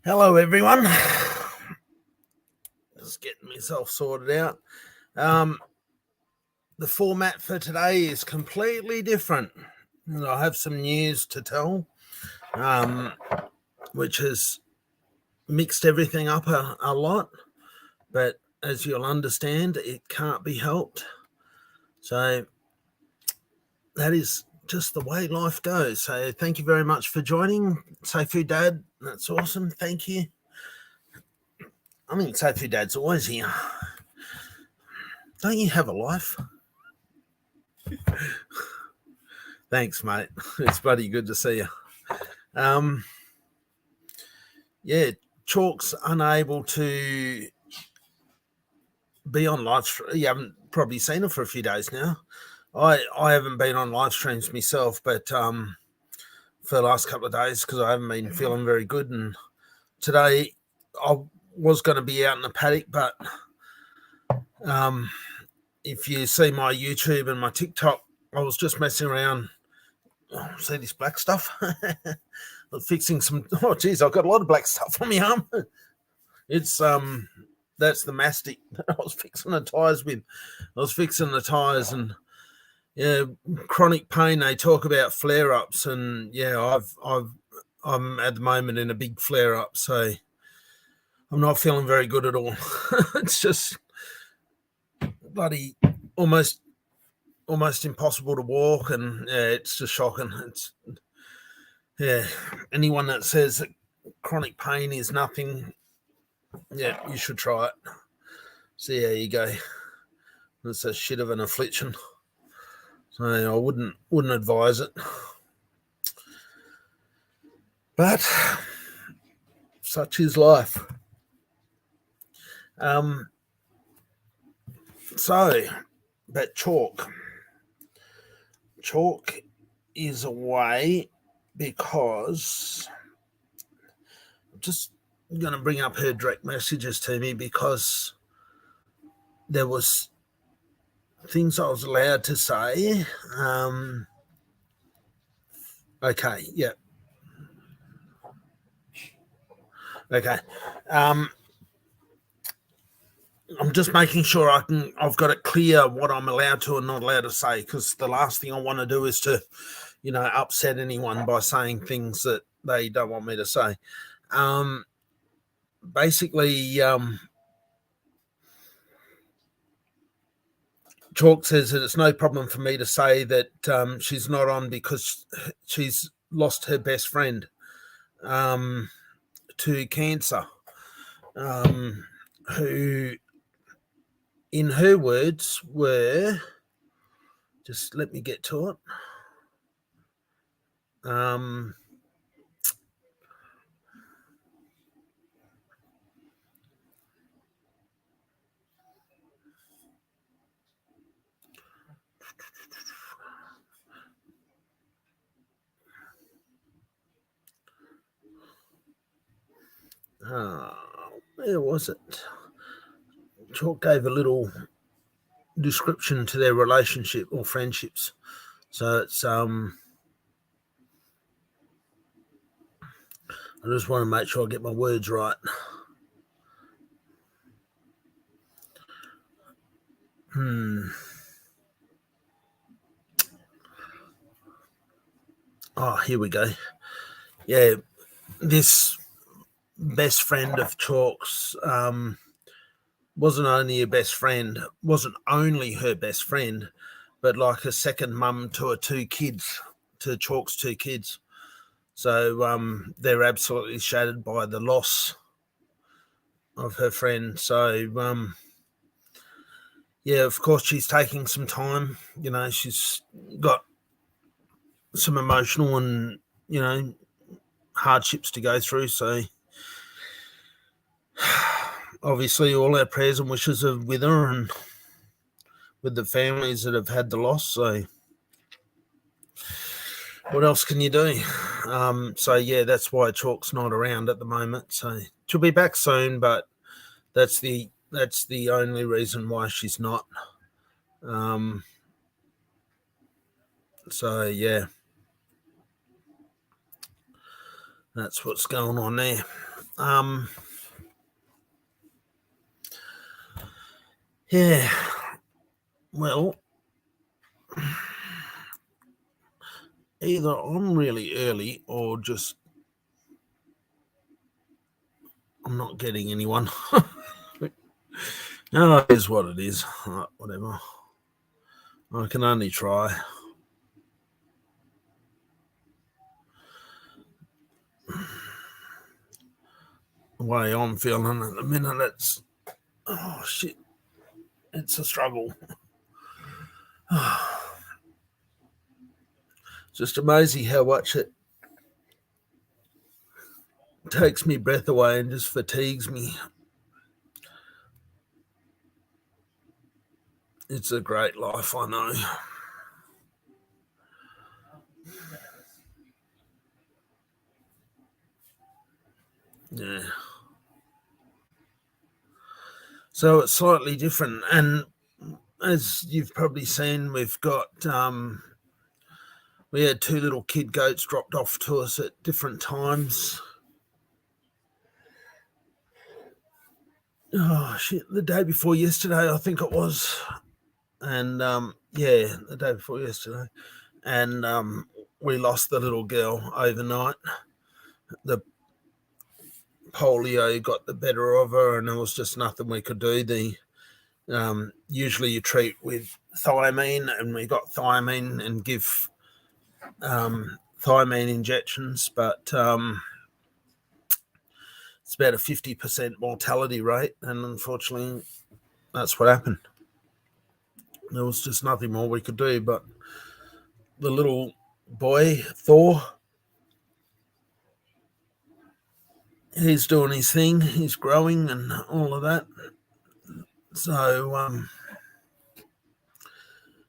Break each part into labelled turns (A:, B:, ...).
A: Hello, everyone. Just getting myself sorted out. The format for today is completely different. I have some news to tell, which has mixed everything up a lot. But as you'll understand, it can't be helped. So that is just the way life goes. So thank you very much for joining. Sofu Dad, that's awesome. Thank you. I mean, Sofu Dad's always here. Don't you have a life? Thanks, mate. It's bloody good to see you. Yeah, Chalk's unable to be on live stream. You haven't probably seen it for a few days now. I haven't been on live streams myself, but for the last couple of days because I haven't been feeling very good. And today I was going to be out in the paddock, but if you see my YouTube and my TikTok, I was just messing around. Oh, see this black stuff? Fixing some. Oh, geez, I've got a lot of black stuff on my arm. It's that's the mastic that I was fixing the tires with. I was fixing the tires, and yeah, chronic pain. They talk about flare ups, and yeah, I'm at the moment in a big flare up, so I'm not feeling very good at all. It's just bloody almost impossible to walk, and yeah, it's just shocking. It's anyone that says that chronic pain is nothing, yeah, you should try it. See how you go. It's a shit of an affliction, so I wouldn't advise it. But such is life. But Chalk is away because I'm just going to bring up her direct messages to me because there was things I was allowed to say. Okay, yeah. Okay. I'm just making sure I've got it clear what I'm allowed to and not allowed to say, because the last thing I want to do is to, upset anyone by saying things that they don't want me to say. Basically, Chalk says that it's no problem for me to say that she's not on because she's lost her best friend to cancer, who, in her words, were Just let me get to it. Where was it? Chalk gave a little description to their relationship or friendships. So it's I just want to make sure I get my words right. Oh, here we go. Yeah, this best friend of Chalk's wasn't only her best friend, wasn't only her best friend, but like a second mum to her two kids, to Chalk's two kids. So they're absolutely shattered by the loss of her friend. So yeah, of course she's taking some time. You know, she's got some emotional and, you know, hardships to go through. So obviously all our prayers and wishes are with her and with the families that have had the loss. So what else can you do? So yeah, that's why Chalk's not around at the moment. So she'll be back soon, but that's the only reason why she's not. So yeah, that's what's going on there. Yeah, well, either I'm really early or just I'm not getting anyone. No, it is what it is. Right, whatever. I can only try. The way I'm feeling at the minute, it's oh shit, it's a struggle. Just amazing how much it takes me breath away and just fatigues me. It's a great life, I know. Yeah. So it's slightly different. And as you've probably seen, we've got we had two little kid goats dropped off to us at different times. Oh shit, the day before yesterday, I think it was. And yeah, the day before yesterday. And we lost the little girl overnight. The polio got the better of her, and there was just nothing we could do. The usually you treat with thiamine, and we got thiamine and give thiamine injections, but it's about a 50% mortality rate, and unfortunately, that's what happened. There was just nothing more we could do. But the little boy, Thor, he's doing his thing. He's growing and all of that. So,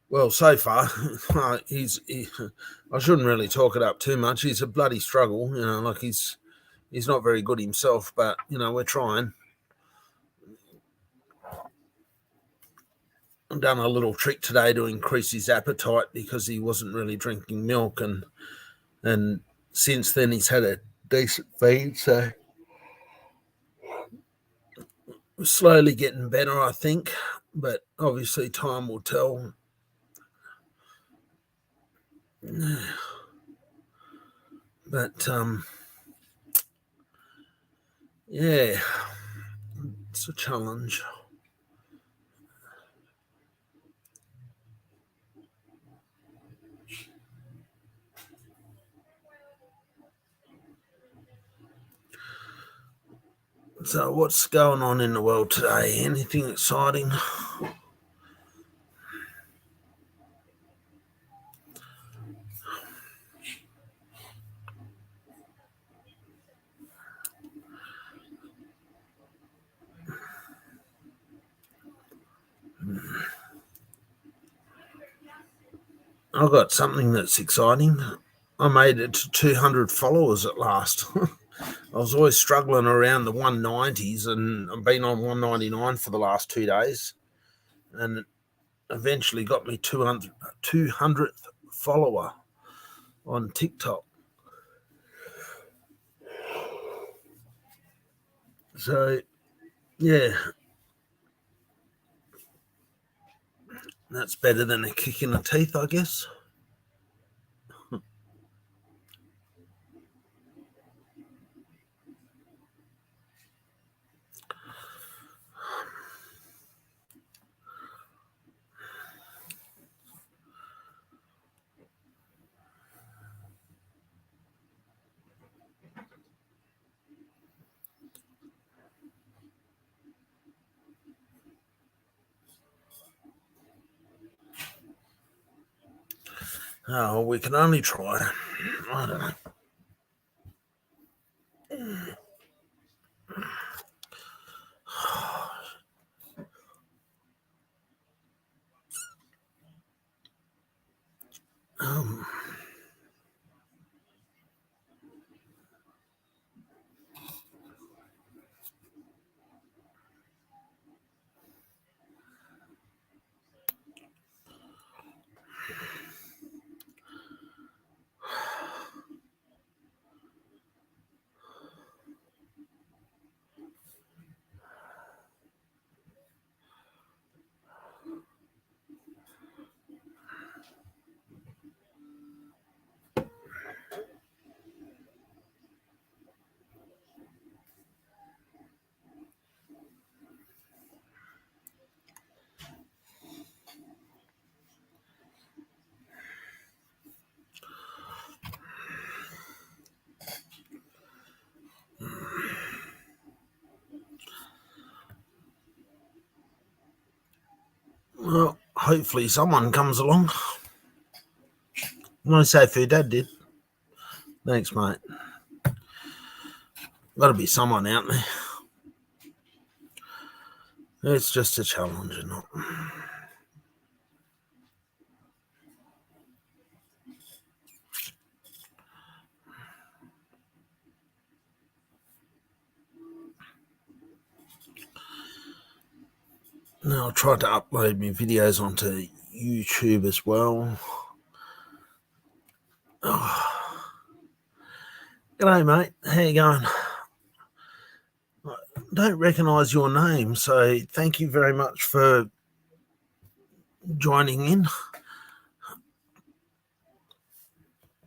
A: well, so far, I shouldn't really talk it up too much. He's a bloody struggle, you know, like he's not very good himself, but, you know, we're trying. I've done a little trick today to increase his appetite because he wasn't really drinking milk, and since then he's had a decent feed, so we're slowly getting better, I think, but obviously time will tell. But yeah, it's a challenge. So what's going on in the world today? Anything exciting? I've got something that's exciting. I made it to 200 followers at last. I was always struggling around the 190s, and I've been on 199 for the last 2 days, and it eventually got me 200th follower on TikTok. So, yeah, that's better than a kick in the teeth, I guess. Oh, we can only try. I don't know. Well, hopefully someone comes along. No Sophie, Dad did. Thanks, mate. Got to be someone out there. It's just a challenge, you know. Now I'll try to upload my videos onto YouTube as well. Oh. G'day, mate. How you going? I don't recognise your name, so thank you very much for joining in.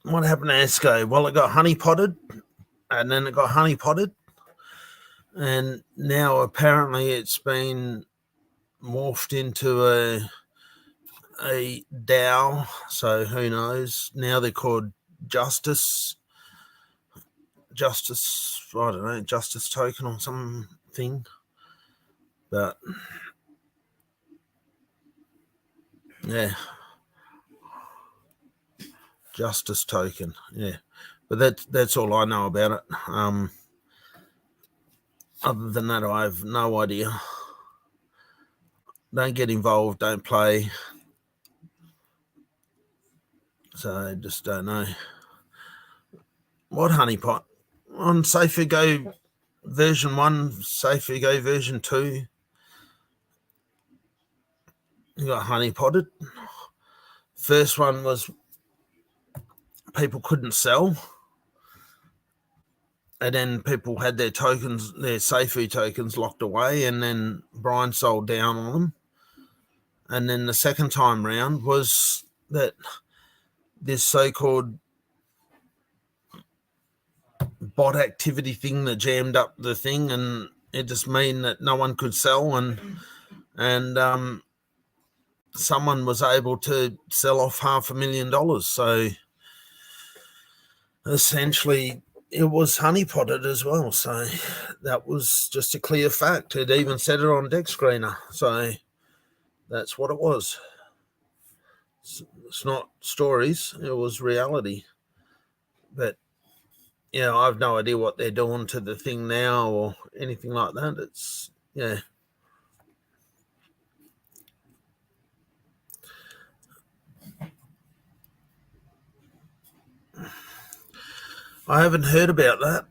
A: What happened to Esco? Well, it got honey potted, and then it got honey potted, and now apparently it's been morphed into a DAO, so who knows? Now they're called Justice, I don't know, Justice Token or something. But yeah, Justice Token, yeah. But that's all I know about it. Other than that, I have no idea. Don't get involved, don't play. So I just don't know. What honeypot? On SafeGo version 1, SafeGo version 2, you got honey potted. First one was people couldn't sell, and then people had their tokens, their SafeGo tokens locked away, and then Brian sold down on them. And then the second time round was that this so-called bot activity thing that jammed up the thing, and it just mean that no one could sell, and someone was able to sell off $500,000. So essentially it was honey potted as well. So that was just a clear fact. It even said it on Deck Screener. So that's what it was. It's not stories, it was reality. But yeah, I have no idea what they're doing to the thing now or anything like that. It's, yeah. I haven't heard about that.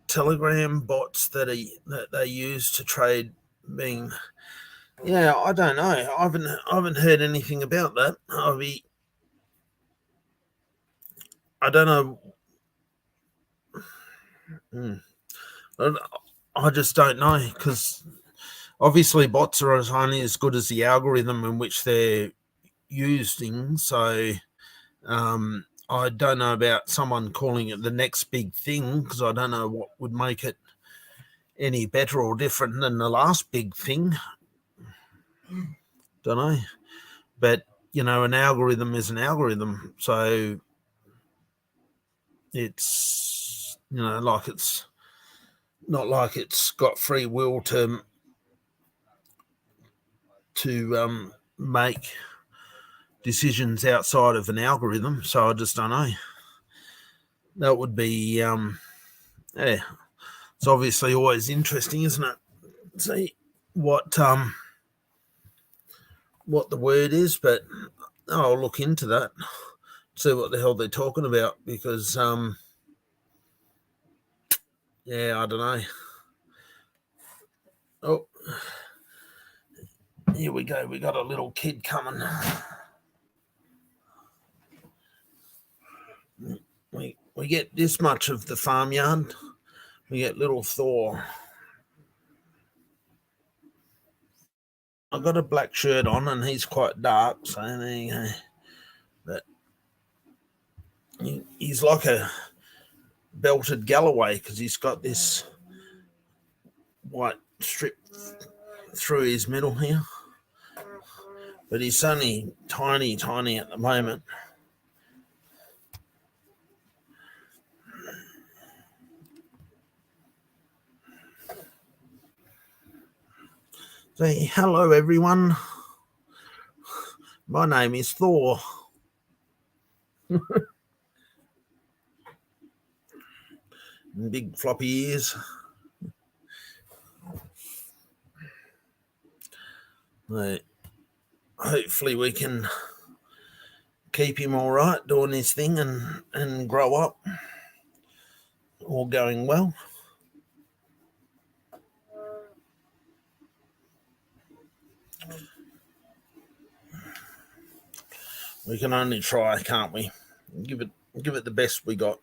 A: Telegram bots that they use to trade being. Yeah, I don't know. I haven't heard anything about that. I don't know. I just don't know, because obviously bots are only as good as the algorithm in which they're using. So I don't know about someone calling it the next big thing, because I don't know what would make it any better or different than the last big thing. Don't know. But, an algorithm is an algorithm. So it's, like it's not like it's got free will to make decisions outside of an algorithm. So I just don't know. That would be, yeah. It's obviously always interesting, isn't it? See what the word is, but I'll look into that, see what the hell they're talking about, because yeah, I don't know. Oh, here we go. We got a little kid coming. We get this much of the farmyard. We get little Thor. I've got a black shirt on and he's quite dark, so there you go. But he's like a belted Galloway, because he's got this white strip through his middle here. But he's only tiny at the moment. Say hello, everyone. My name is Thor. Big floppy ears. Right. Hopefully we can keep him all right doing his thing and grow up. All going well. We can only try, can't we? Give it the best we got.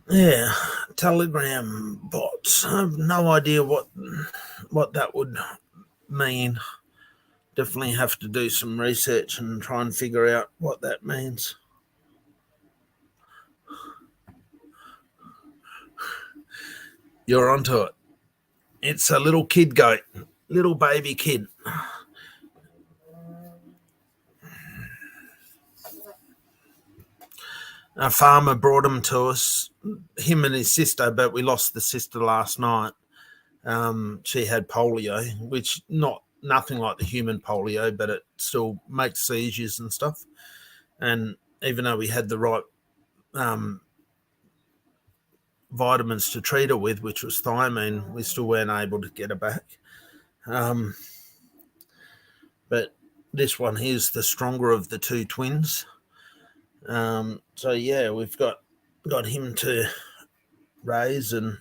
A: Yeah, Telegram bots. I have no idea what that would mean. Definitely have to do some research and try and figure out what that means. You're onto it. It's a little kid goat, little baby kid. A farmer brought him to us, him and his sister, but we lost the sister last night. She had polio, which nothing like the human polio, but it still makes seizures and stuff. And even though we had the right vitamins to treat her with, which was thiamine, we still weren't able to get her back. But this one here's the stronger of the two twins. So yeah, we've got him to raise, and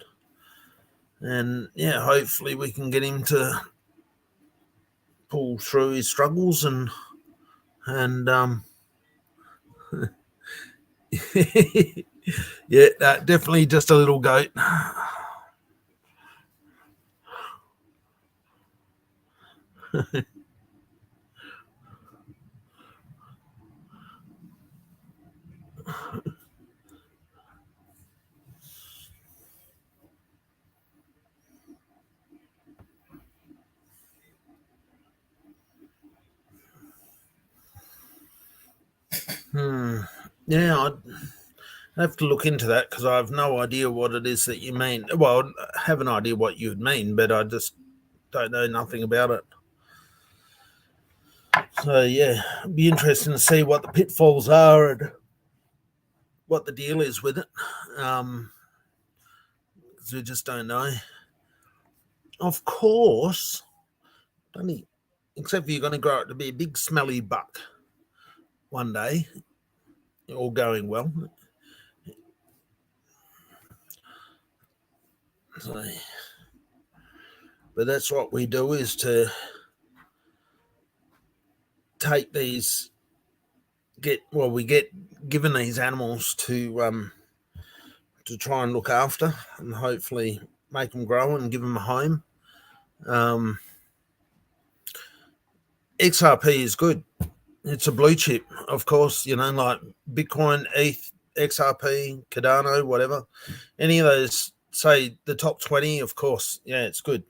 A: yeah, hopefully we can get him to pull through his struggles and yeah, definitely just a little goat. Yeah, I'd have to look into that, because I have no idea what it is that you mean. Well, I have an idea what you'd mean, but I just don't know nothing about it. So yeah, it'd be interesting to see what the pitfalls are and what the deal is with it, because we just don't know. Of course, except you're going to grow it to be a big smelly buck one day, all going well. So, but that's what we do, is to take these, we get given these animals to try and look after and hopefully make them grow and give them a home. XRP is good. It's a blue chip, of course, like Bitcoin, ETH, XRP, Cardano, whatever. Any of those, say the top 20, of course, yeah, it's good.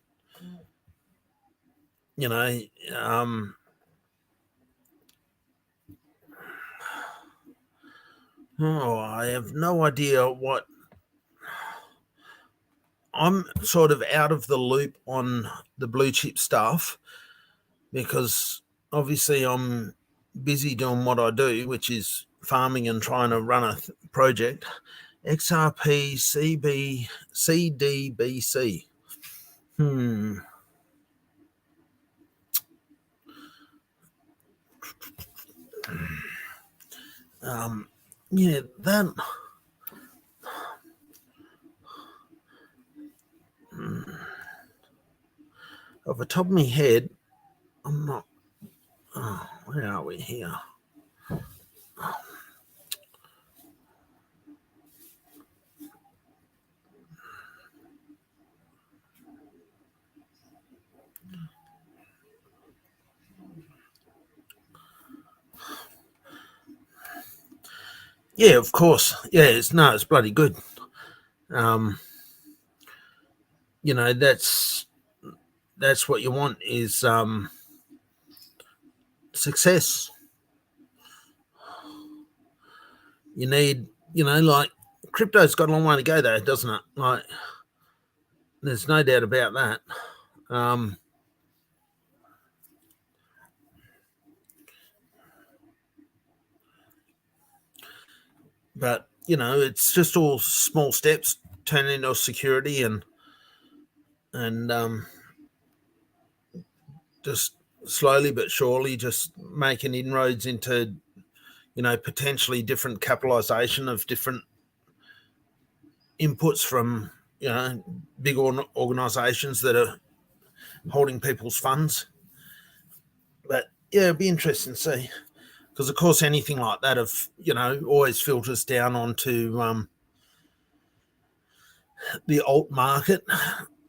A: I have no idea what. I'm sort of out of the loop on the blue chip stuff because obviously I'm busy doing what I do, which is farming and trying to run a project. XRP, CDBC. Yeah, that. Off the top of my head, I'm not. Oh, where are we here? Yeah, of course. Yeah, it's bloody good. That's what you want, is success. You need, like, crypto's got a long way to go though, doesn't it? Like, there's no doubt about that. But it's just all small steps turn into security, and just slowly but surely just making inroads into potentially different capitalization of different inputs from big organizations that are holding people's funds. But yeah, it'd be interesting to see, because of course anything like that always filters down onto the alt market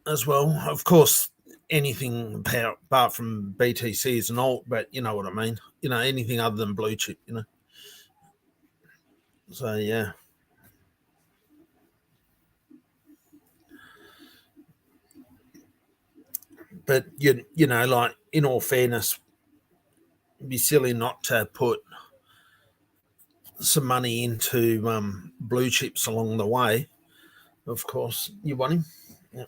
A: as well. Of course, anything apart from BTC is an alt, but you know what I mean. Anything other than blue chip. So yeah. But like, in all fairness, it'd be silly not to put some money into blue chips along the way. Of course, you want him. Yeah.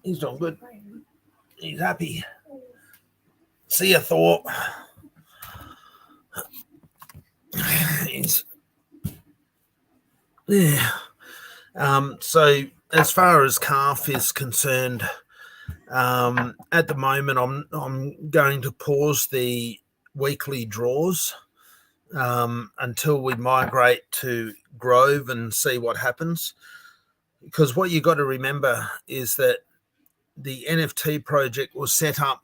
A: He's doing good. He's happy. See ya, Thor. Yeah. So as far as calf is concerned, at the moment I'm going to pause the weekly draws until we migrate to Grove and see what happens. Because what you got to remember is that the NFT project was set up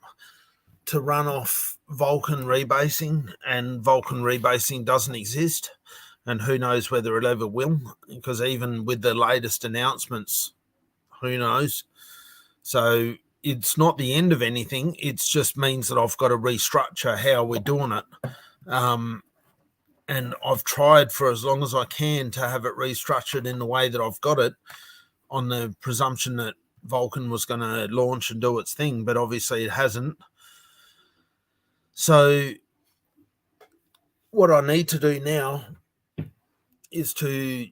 A: to run off Vulcan rebasing, and Vulcan rebasing doesn't exist, and who knows whether it ever will, because even with the latest announcements, who knows. So it's not the end of anything. It just means that I've got to restructure how we're doing it. And I've tried for as long as I can to have it restructured in the way that I've got it, on the presumption that Vulcan was going to launch and do its thing, but obviously it hasn't. So what I need to do now is to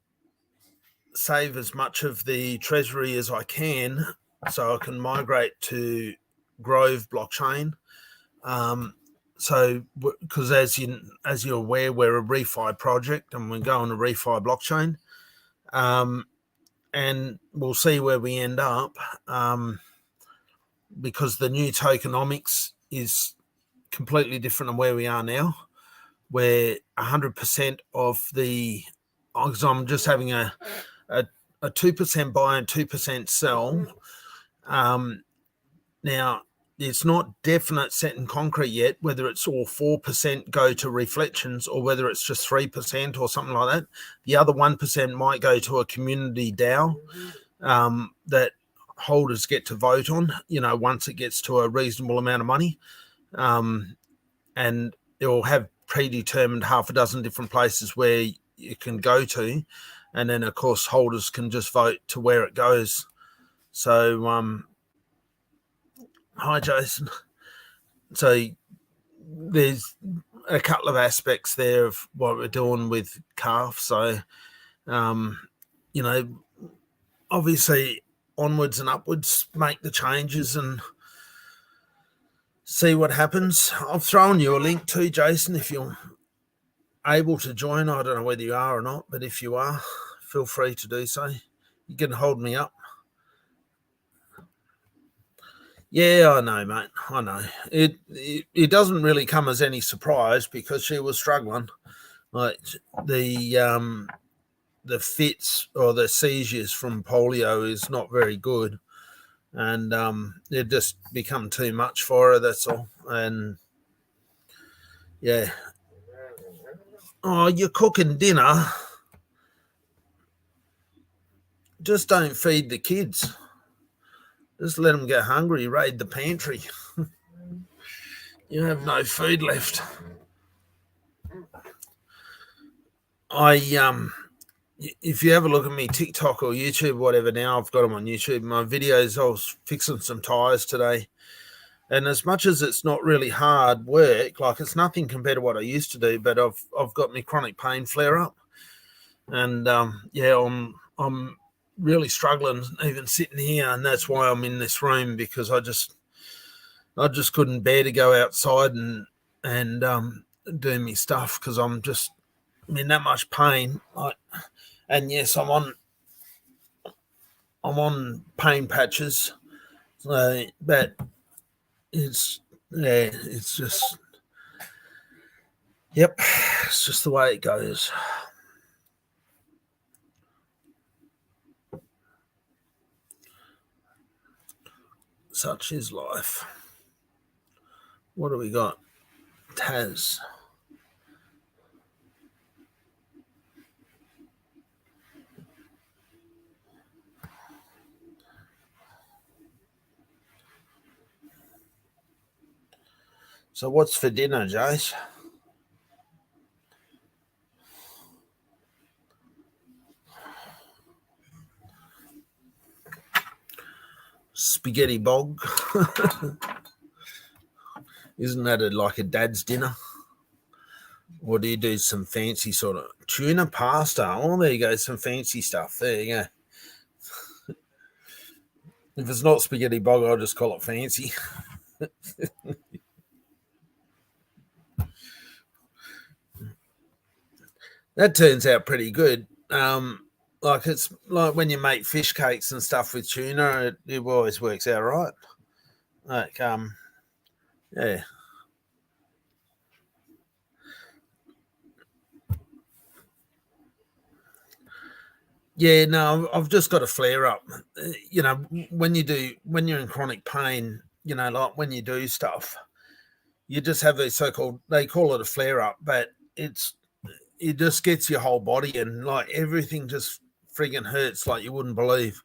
A: save as much of the treasury as I can so I can migrate to Grove blockchain. So because as you're aware, we're a refi project and we're going to refi blockchain. And we'll see where we end up. because the new tokenomics is completely different than where we are now, where 100% of the, because I'm just having a 2% buy and 2% sell. Now, it's not definite set in concrete yet whether it's all 4% go to reflections or whether it's just 3% or something like that. The other 1% might go to a community DAO that holders get to vote on, once it gets to a reasonable amount of money. And it will have predetermined half a dozen different places where you can go to. And then, of course, holders can just vote to where it goes. So, hi, Jason. So there's a couple of aspects there of what we're doing with Calf. So, obviously onwards and upwards, make the changes and see what happens. I've thrown you a link too, Jason, if you're able to join. I don't know whether you are or not, but if you are, feel free to do so. You can hold me up. Yeah, I know, mate. I know. It doesn't really come as any surprise because she was struggling. Like the fits or the seizures from polio is not very good. And it just become too much for her, that's all. And yeah. Oh, you're cooking dinner. Just don't feed the kids. Just let them get hungry, raid the pantry. You have no food left. If you have a look at me TikTok or YouTube, whatever, now I've got them on YouTube, my videos, I was fixing some tires today. And as much as it's not really hard work, like it's nothing compared to what I used to do, but I've got my chronic pain flare up. And I'm really struggling even sitting here, and that's why I'm in this room, because I just couldn't bear to go outside and do my stuff because I'm just in that much pain. And yes, I'm on pain patches, but it's just, yep, it's just the way it goes. Such is life. What do we got? Taz. So what's for dinner, Jace? Spaghetti bog. Isn't that like a dad's dinner? Or do you do some fancy sort of tuna pasta? Oh, there you go, some fancy stuff. There you go. If it's not spaghetti bog, I'll just call it fancy. That turns out pretty good. Like it's like when you make fish cakes and stuff with tuna, it always works out right. Like, yeah. Yeah, no, I've just got a flare up. When you're in chronic pain, like when you do stuff, you just have these so-called, they call it a flare up, but it just gets your whole body, and like everything just friggin' hurts like you wouldn't believe.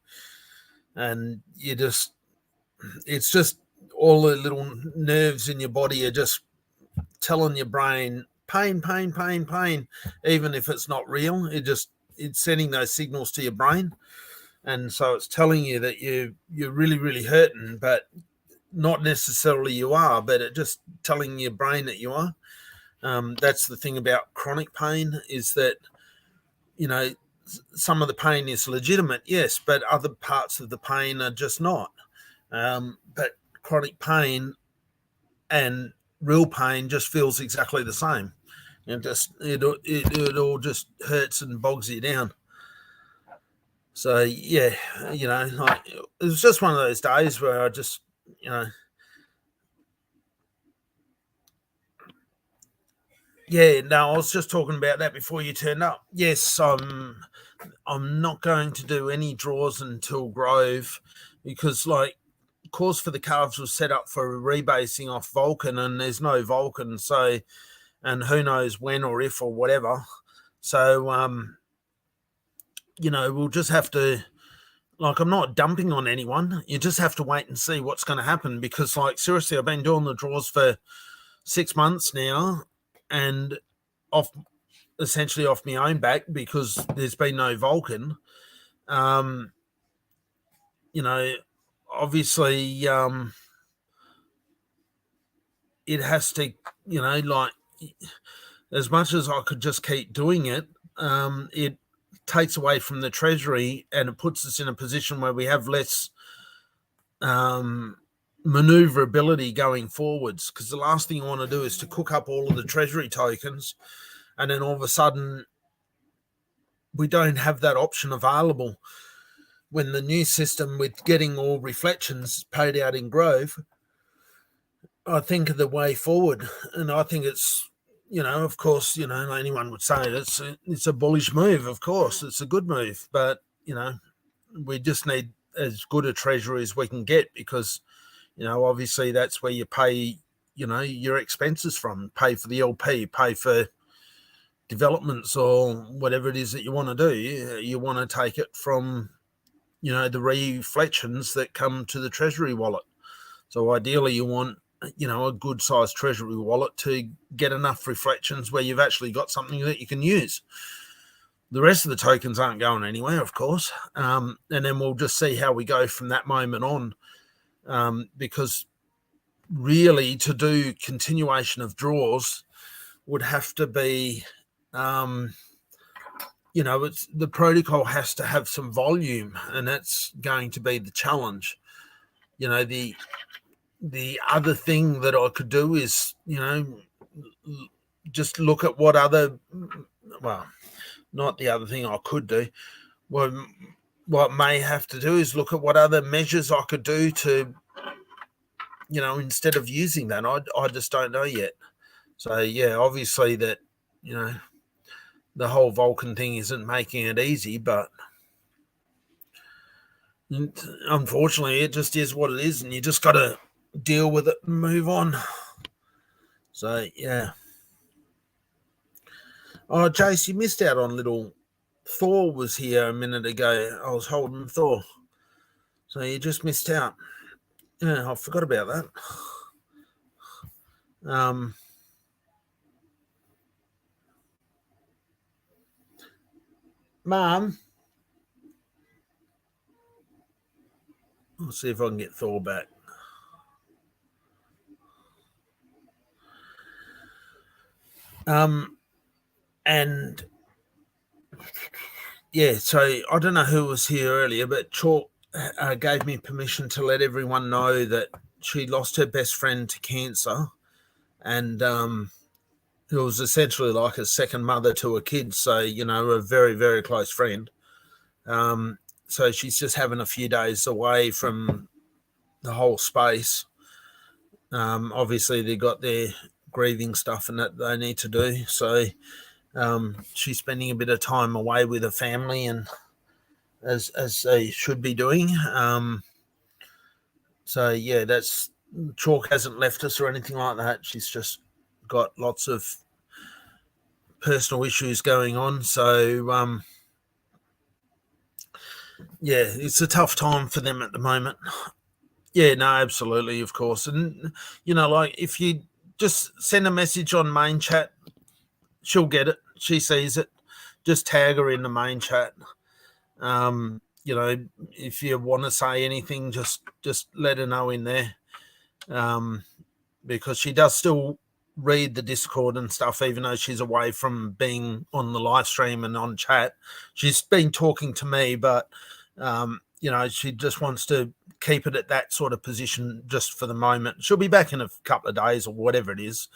A: And it's just all the little nerves in your body are just telling your brain pain, pain, pain, pain, even if it's not real. It's sending those signals to your brain, and so it's telling you that you're really, really hurting, but not necessarily you are, but it just telling your brain that you are. That's the thing about chronic pain, is that some of the pain is legitimate, yes, but other parts of the pain are just not. But chronic pain and real pain just feels exactly the same. And it all just hurts and bogs you down. So yeah, like, it was just one of those days where I just, you know. Yeah, no, I was just talking about that before you turned up. Yes, I'm not going to do any draws until Grove because, like, course for the Calves was set up for rebasing off Vulcan, and there's no Vulcan, so, and who knows when or if or whatever. So, we'll just have to, like, I'm not dumping on anyone. You just have to wait and see what's going to happen because, like, seriously, I've been doing the draws for 6 months now and essentially off my own back because there's been no Vulcan. Obviously, it has to, like, as much as I could just keep doing it, it takes away from the treasury and it puts us in a position where we have less maneuverability going forwards, because the last thing you want to do is to cook up all of the treasury tokens and then all of a sudden we don't have that option available when the new system with getting all reflections paid out in Grove, I think, are the way forward. And I think it's, of course, anyone would say it's a bullish move. Of course, it's a good move, but, we just need as good a treasury as we can get because, obviously that's where you pay, your expenses from, pay for the LP, pay for developments or whatever it is that you want to do. You want to take it from, the reflections that come to the treasury wallet. So ideally you want, a good sized treasury wallet to get enough reflections where you've actually got something that you can use. The rest of the tokens aren't going anywhere, of course. And then we'll just see how we go from that moment on. Because really to do continuation of draws would have to be, it's the protocol has to have some volume, and that's going to be the challenge. The other thing that I could do is, just look at what other, well, not the other thing I could do. Well, what I may have to do is look at what other measures I could do to, instead of using that. I just don't know yet. So, yeah, obviously that, the whole Vulcan thing isn't making it easy, but unfortunately it just is what it is, and you just got to deal with it and move on. So, yeah. Oh, Jace, you missed out on little Thor was here a minute ago. I was holding Thor. So you just missed out. Yeah, I forgot about that. Mum, I'll see if I can get Thor back. And yeah, so I don't know who was here earlier, but Chalk gave me permission to let everyone know that she lost her best friend to cancer, and it was essentially like a second mother to her kids. So, a very, very close friend. So she's just having a few days away from the whole space. Obviously, they got their grieving stuff and that they need to do. So she's spending a bit of time away with her family, and as they should be doing. So yeah, that's Chalk hasn't left us or anything like that. She's just got lots of personal issues going on. So yeah, it's a tough time for them at the moment. Yeah, no, absolutely, of course. And, like if you just send a message on main chat, she'll get it. She sees it. Just tag her in the main chat. If you want to say anything, just let her know in there. Because she does still read the Discord and stuff, even though she's away from being on the live stream and on chat. She's been talking to me, but, she just wants to keep it at that sort of position just for the moment. She'll be back in a couple of days or whatever it is.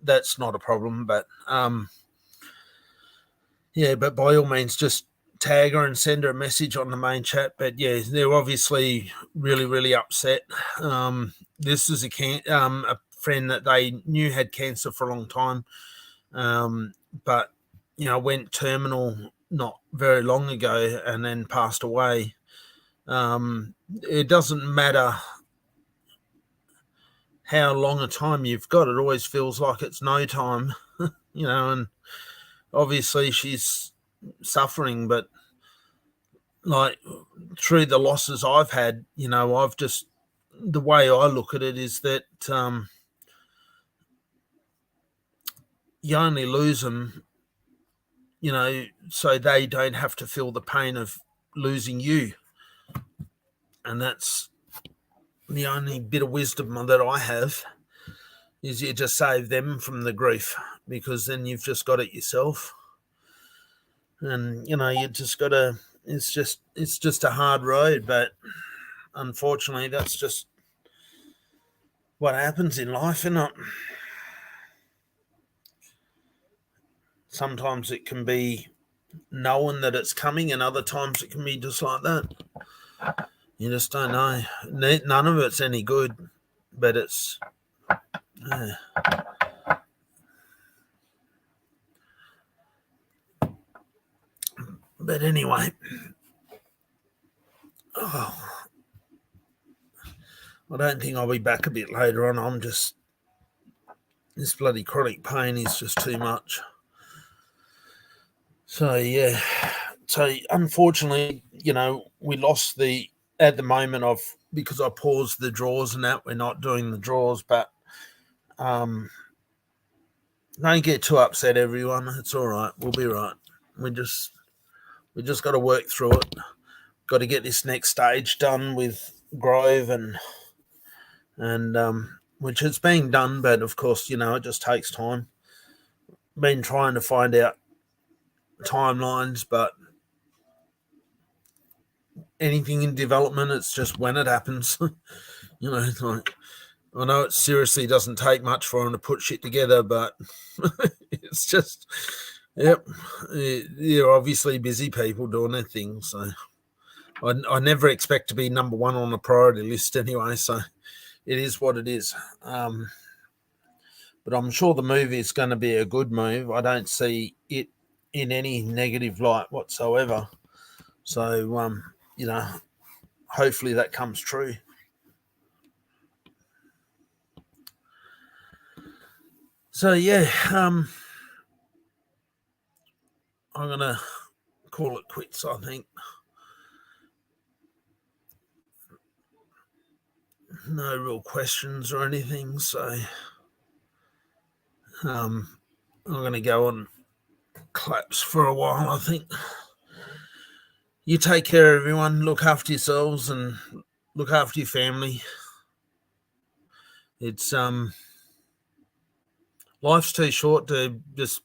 A: That's not a problem. But, yeah, but by all means, just tag her and send her a message on the main chat. But yeah, they're obviously really, really upset. This is a friend that they knew had cancer for a long time, but went terminal not very long ago and then passed away. It doesn't matter how long a time you've got; it always feels like it's no time, And obviously she's suffering, but like through the losses I've had, I've just, the way I look at it is that you only lose them, so they don't have to feel the pain of losing you. And that's the only bit of wisdom that I have, is you just save them from the grief, because then you've just got it yourself. And, you just got to, it's just a hard road, but unfortunately that's just what happens in life, isn't it? Sometimes it can be knowing that it's coming, and other times it can be just like that. You just don't know. None of it's any good, but it's... But anyway, I don't think I'll be back a bit later on. I'm just... This bloody chronic pain is just too much. So, yeah. So, unfortunately, we lost at the moment because I paused the draws and that, we're not doing the draws, but don't get too upset, everyone. It's all right. We'll be right. We just got to work through it. Got to get this next stage done with Grove and which is being done, but of course, it just takes time. Been trying to find out timelines, but anything in development, it's just when it happens. It's like, I know it seriously doesn't take much for them to put shit together, but it's just, yep, you're obviously busy people doing their thing. So I never expect to be number one on the priority list anyway, so it is what it is. But I'm sure the move is going to be a good move. I don't see it in any negative light whatsoever. So, hopefully that comes true. So, yeah, I'm going to call it quits, I think. No real questions or anything, so I'm going to go on claps for a while, I think. You take care, everyone. Look after yourselves and look after your family. It's life's too short to just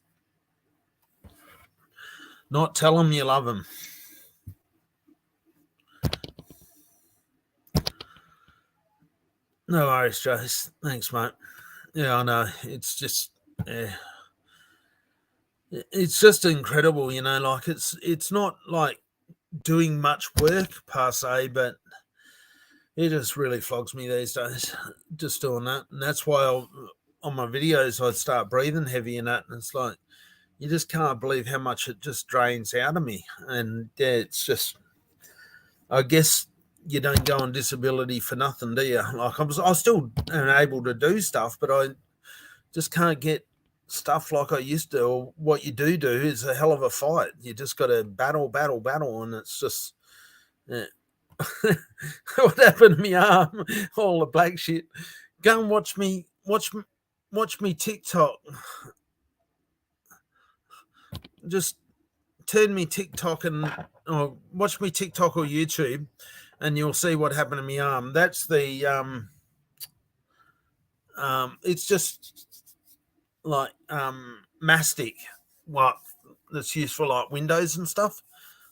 A: not tell them you love them. No worries, Jace. Thanks, mate. Yeah, I know. It's just, it's just incredible, like it's not like doing much work per se, but it just really flogs me these days, just doing that. And that's why on my videos, I'd start breathing heavy and that. And it's like, you just can't believe how much it just drains out of me. And yeah, it's just, I guess you don't go on disability for nothing, do you? Like I still am able to do stuff, but I just can't get stuff like I used to. Or what you do is a hell of a fight. You just got to battle, and it's just, yeah. What happened to me arm? All the black shit. Go and watch me TikTok. Just turn me TikTok or watch me TikTok or YouTube, and you'll see what happened to me arm. That's the it's just like mastic, what that's used for like windows and stuff.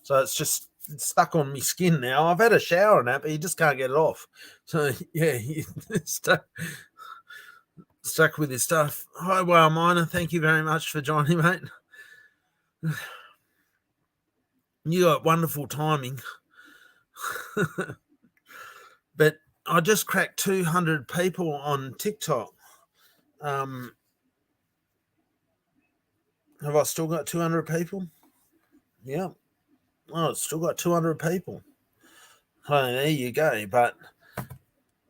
A: So it's just stuck on my skin now. I've had a shower and that, but you just can't get it off. So yeah, stuck with his stuff. Hi, Whale Miner. Thank you very much for joining, mate. You got wonderful timing. But I just cracked 200 people on TikTok. Have I still got 200 people? Yeah. Oh, it's still got 200 people. So there you go. But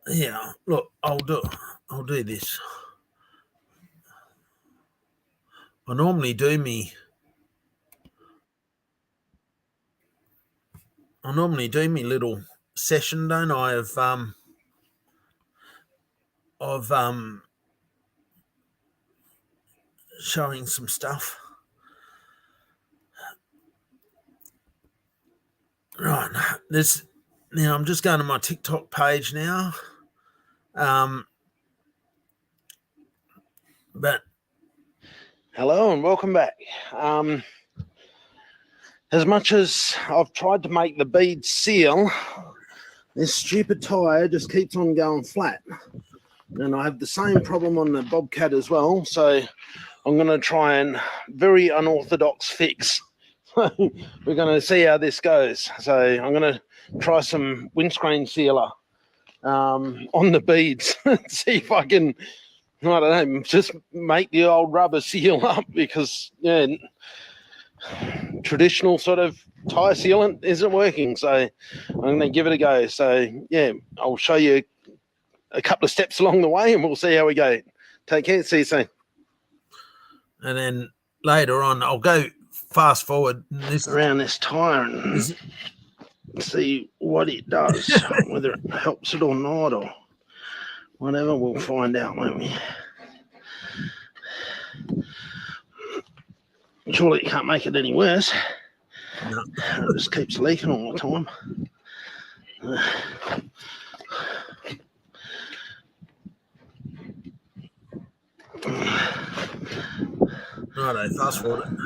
A: yeah, look, I'll do this. I normally do me little session, don't I, of showing some stuff. Right. Now I'm just going to my TikTok page now. But
B: hello and welcome back. As much as I've tried to make the bead seal, this stupid tire just keeps on going flat. And I have the same problem on the Bobcat as well. So I'm going to try and very unorthodox fix. We're going to see how this goes. So I'm going to try some windscreen sealer on the beads. See if I can, I don't know, just make the old rubber seal up, because yeah, traditional sort of tire sealant isn't working. So I'm going to give it a go. So yeah, I'll show you a couple of steps along the way and we'll see how we go. Take care. See you soon.
A: And then later on, I'll go fast forward
B: around this tire and see what it does, whether it helps it or not, or whatever. We'll find out, won't we? Surely it can't make it any worse.
A: No.
B: It just keeps leaking all the time.
A: Righto, fast forward it.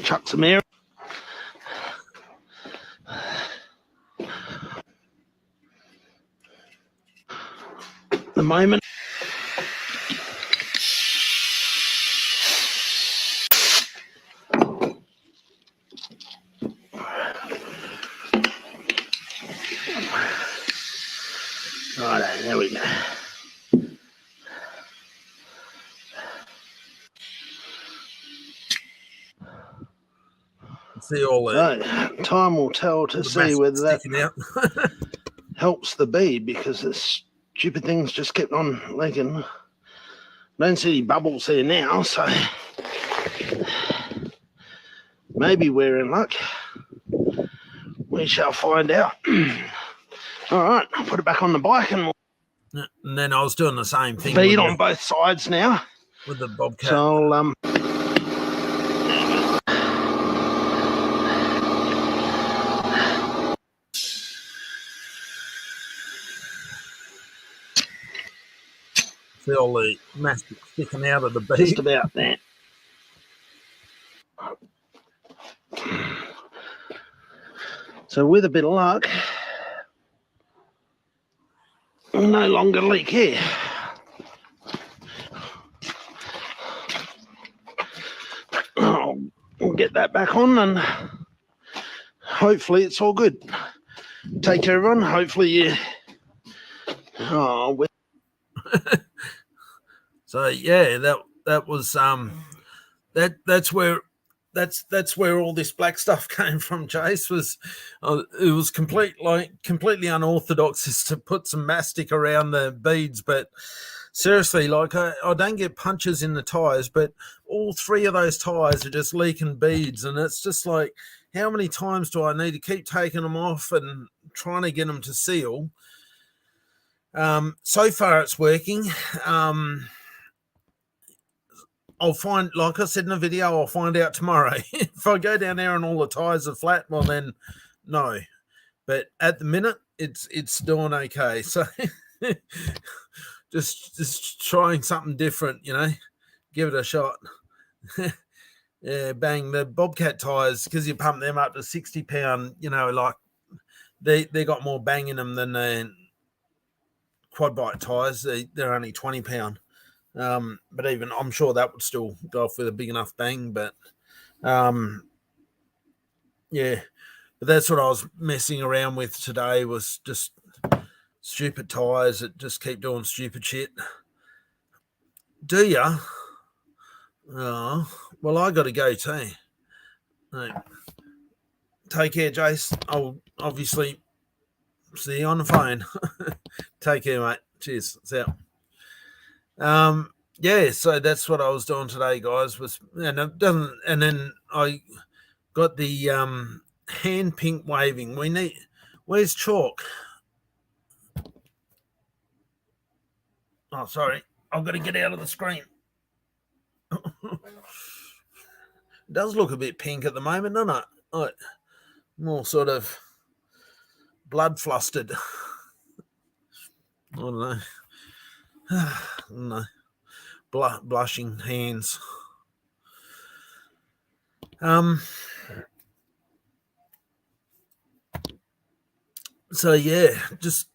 B: Chuck some air. The moment. Righto, there we go.
A: See all that.
B: So, time will tell to see whether that helps the bead, because this stupid thing's just kept on leaking. Don't see any bubbles there now, so maybe we're in luck. We shall find out. All right, I'll put it back on the bike and
A: then I was doing the same thing.
B: Bead on both sides now.
A: With the Bobcat.
B: So I'll
A: see all the mastic sticking out of the bead.
B: Just about that. So with a bit of luck, we'll no longer leak here. We'll get that back on and hopefully it's all good. Take care, everyone. Hopefully you...
A: So yeah, that was that's where all this black stuff came from, Chase. It was completely unorthodox is to put some mastic around the beads, but seriously, like I don't get punches in the tires, but all three of those tires are just leaking beads, and it's just like, how many times do I need to keep taking them off and trying to get them to seal? So far it's working. I'll find, like I said in the video, I'll find out tomorrow. If I go down there and all the tires are flat, well then no. But at the minute it's doing okay. So just trying something different, give it a shot. Yeah, bang, the Bobcat tires, because you pump them up to 60 pound, like they got more bang in them than the quad bike tires. They're only 20 pound. But even I'm sure that would still go off with a big enough bang. But Yeah, but that's what I was messing around with today, was just stupid tires that just keep doing stupid shit. Do ya? Oh, well, I got to go too. Right. Take care, Jace. I'll obviously see you on the phone. Take care, mate. Cheers. See ya. Yeah, so that's what I was doing today, guys. And it doesn't. And then I got the hand pink waving. Where's chalk? Oh, sorry. I've got to get out of the screen. It does look a bit pink at the moment, doesn't it? Like, more sort of blood flustered. I don't know. I don't know. Blushing hands. So yeah, just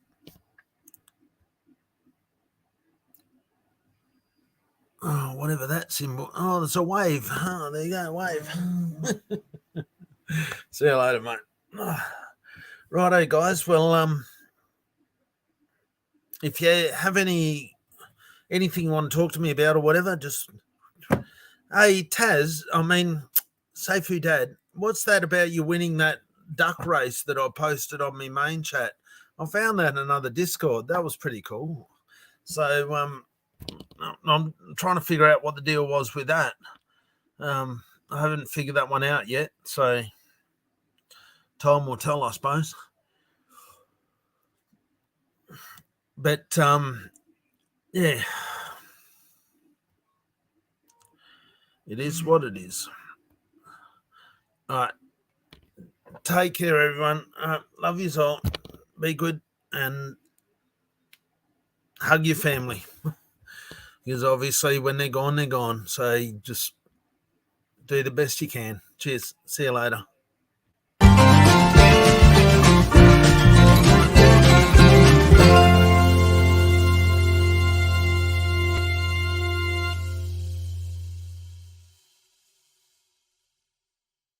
A: whatever that symbol. Oh, there's a wave. Oh, there you go, wave. See you later, mate. Righto, guys. Well, if you have anything you want to talk to me about or whatever, just hey Taz. I mean, Seifu Dad. What's that about you winning that duck race that I posted on my main chat? I found that in another Discord. That was pretty cool. So I'm trying to figure out what the deal was with that. I haven't figured that one out yet. So time will tell, I suppose. But yeah, it is what it is. All right. Take care, everyone. Love you all. Be good and hug your family. Because obviously when they're gone, they're gone. So just do the best you can. Cheers. See you later.